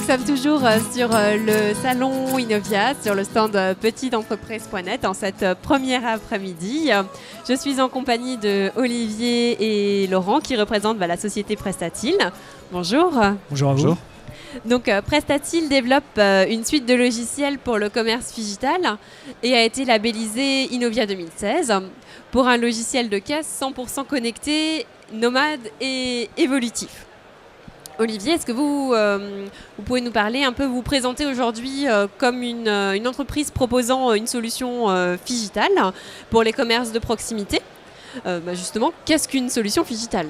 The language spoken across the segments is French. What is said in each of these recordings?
sommes toujours sur le salon Innovia, sur le stand petiteentreprise.net en cette première après-midi. Je suis en compagnie de Olivier et Laurent qui représentent la société Prestatil. Bonjour. Bonjour à vous. Bonjour. Donc Prestatil développe une suite de logiciels pour le commerce digital et a été labellisé Innovia 2016 pour un logiciel de caisse 100% connecté, nomade et évolutif. Olivier, est-ce que vous pouvez nous parler un peu, vous présenter aujourd'hui comme une entreprise proposant une solution digitale pour les commerces de proximité. Justement, qu'est-ce qu'une solution digitale ?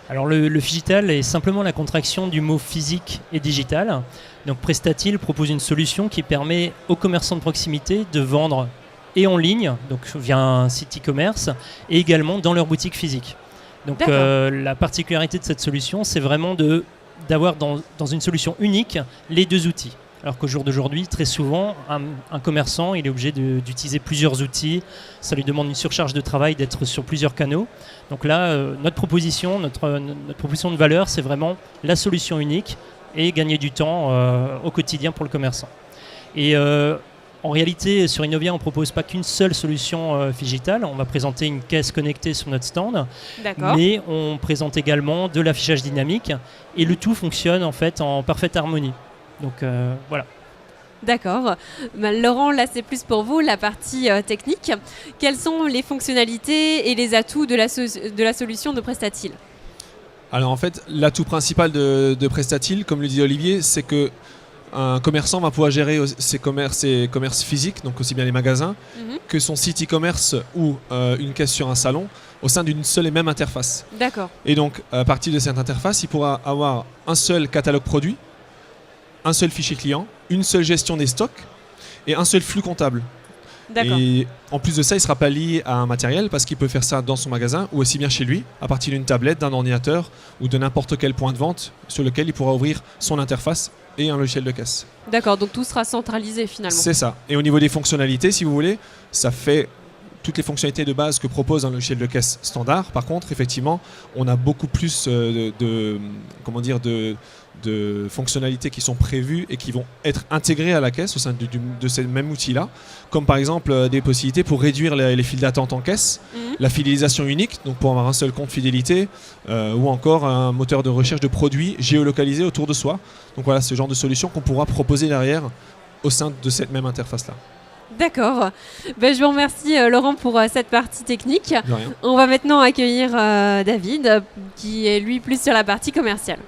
Alors le digital est simplement la contraction du mot physique et digital. Donc Prestatil propose une solution qui permet aux commerçants de proximité de vendre et en ligne, donc via un site e-commerce, et également dans leur boutique physique. Donc la particularité de cette solution, c'est vraiment d'avoir dans une solution unique les deux outils. Alors qu'au jour d'aujourd'hui, très souvent, un commerçant il est obligé d'utiliser plusieurs outils. Ça lui demande une surcharge de travail d'être sur plusieurs canaux. Donc là, notre proposition de valeur, c'est vraiment la solution unique et gagner du temps au quotidien pour le commerçant. Et en réalité, sur Innovia, on ne propose pas qu'une seule solution digitale. On va présenter une caisse connectée sur notre stand, mais on présente également de l'affichage dynamique et le tout fonctionne en fait en parfaite harmonie. Donc voilà. D'accord. Laurent, là c'est plus pour vous la partie technique. Quelles sont les fonctionnalités et les atouts de la solution de Prestatil ? Alors en fait, l'atout principal de Prestatil, comme le dit Olivier, c'est que un commerçant va pouvoir gérer ses commerces physiques, donc aussi bien les magasins, que son site e-commerce ou une caisse sur un salon, au sein d'une seule et même interface. D'accord. Et donc, à partir de cette interface, il pourra avoir un seul catalogue produit, un seul fichier client, une seule gestion des stocks et un seul flux comptable. D'accord. Et en plus de ça, il ne sera pas lié à un matériel parce qu'il peut faire ça dans son magasin ou aussi bien chez lui, à partir d'une tablette, d'un ordinateur ou de n'importe quel point de vente sur lequel il pourra ouvrir son interface et un logiciel de caisse. D'accord, donc tout sera centralisé finalement. C'est ça. Et au niveau des fonctionnalités, si vous voulez, ça fait toutes les fonctionnalités de base que propose un logiciel de caisse standard. Par contre, effectivement, on a beaucoup plus de fonctionnalités qui sont prévues et qui vont être intégrées à la caisse au sein de ce même outil-là, comme par exemple des possibilités pour réduire les files d'attente en caisse, la fidélisation unique, donc pour avoir un seul compte fidélité, ou encore un moteur de recherche de produits géolocalisé autour de soi. Donc voilà, ce genre de solution qu'on pourra proposer derrière au sein de cette même interface-là. D'accord. Je vous remercie Laurent pour cette partie technique. De rien. On va maintenant accueillir David qui est lui plus sur la partie commerciale.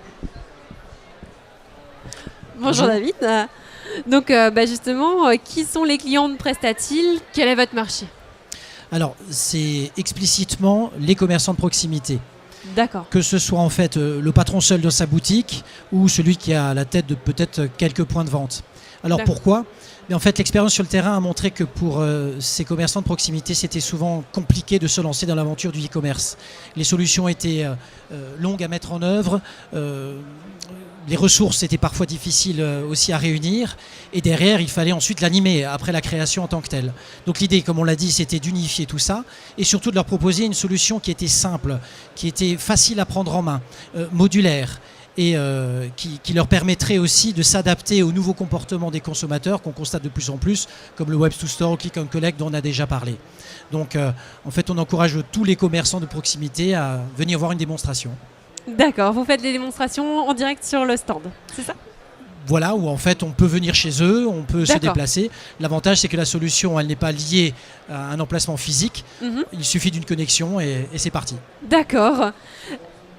Bonjour David. Donc justement, qui sont les clients de Prestatil ? Quel est votre marché ? Alors, c'est explicitement les commerçants de proximité. D'accord. Que ce soit en fait le patron seul dans sa boutique ou celui qui a la tête de peut-être quelques points de vente. Alors pourquoi ? Mais en fait, l'expérience sur le terrain a montré que pour ces commerçants de proximité, c'était souvent compliqué de se lancer dans l'aventure du e-commerce. Les solutions étaient longues à mettre en œuvre, les ressources étaient parfois difficiles aussi à réunir, et derrière, il fallait ensuite l'animer après la création en tant que telle. Donc l'idée, comme on l'a dit, c'était d'unifier tout ça, et surtout de leur proposer une solution qui était simple, qui était facile à prendre en main, modulaire, et qui leur permettrait aussi de s'adapter aux nouveaux comportements des consommateurs qu'on constate de plus en plus, comme le Web to Store ou Click and Collect dont on a déjà parlé. Donc en fait, on encourage tous les commerçants de proximité à venir voir une démonstration. D'accord, vous faites les démonstrations en direct sur le stand, c'est ça ? Voilà, où en fait on peut venir chez eux, on peut se déplacer. L'avantage c'est que la solution elle n'est pas liée à un emplacement physique, il suffit d'une connexion et c'est parti. D'accord.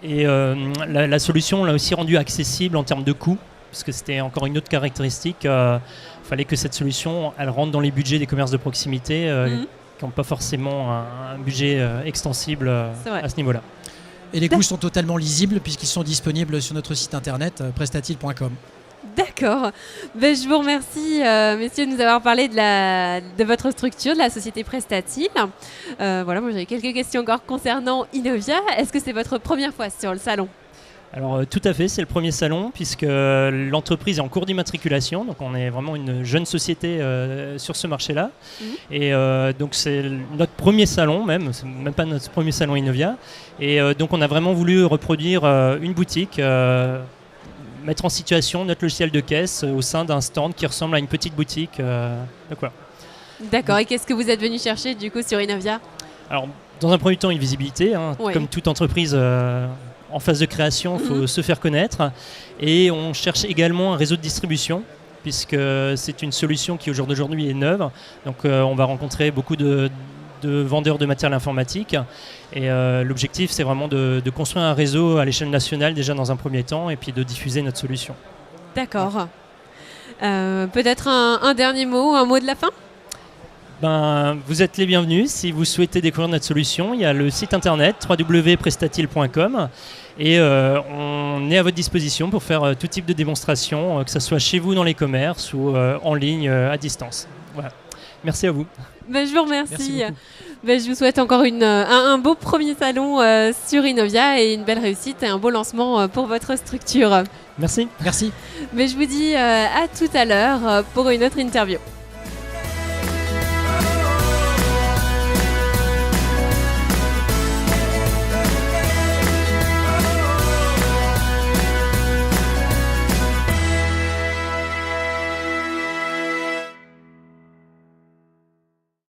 Et la solution l'a aussi rendue accessible en termes de coût, parce que c'était encore une autre caractéristique. Il fallait que cette solution elle rentre dans les budgets des commerces de proximité qui n'ont pas forcément un budget extensible à ce niveau-là. Et les coûts sont totalement lisibles puisqu'ils sont disponibles sur notre site internet prestatil.com. D'accord. Je vous remercie, messieurs, de nous avoir parlé de votre structure, de la société Prestatil. Moi j'avais quelques questions encore concernant Innovia. Est-ce que c'est votre première fois sur le salon ? Alors tout à fait, c'est le premier salon puisque l'entreprise est en cours d'immatriculation, donc on est vraiment une jeune société sur ce marché-là. Et donc c'est notre premier salon même, c'est même pas notre premier salon Innovia. Et donc on a vraiment voulu reproduire une boutique mettre en situation notre logiciel de caisse au sein d'un stand qui ressemble à une petite boutique. Donc voilà. D'accord, et qu'est-ce que vous êtes venu chercher du coup sur Innovia? Alors, dans un premier temps, une visibilité. Ouais. Comme toute entreprise en phase de création, il faut se faire connaître. Et on cherche également un réseau de distribution, puisque c'est une solution qui, au jour d'aujourd'hui, est neuve. Donc, on va rencontrer beaucoup de vendeurs de matériel informatique. Et l'objectif, c'est vraiment de construire un réseau à l'échelle nationale, déjà dans un premier temps, et puis de diffuser notre solution. D'accord. Peut-être un dernier mot, un mot de la fin? Vous êtes les bienvenus. Si vous souhaitez découvrir notre solution, il y a le site internet www.prestatil.com et on est à votre disposition pour faire tout type de démonstration, que ce soit chez vous dans les commerces ou en ligne à distance. Voilà. Merci à vous. Je vous remercie. Merci beaucoup. Je vous souhaite encore un beau premier salon sur Innovia et une belle réussite et un beau lancement pour votre structure. Merci. Merci. Je vous dis à tout à l'heure pour une autre interview.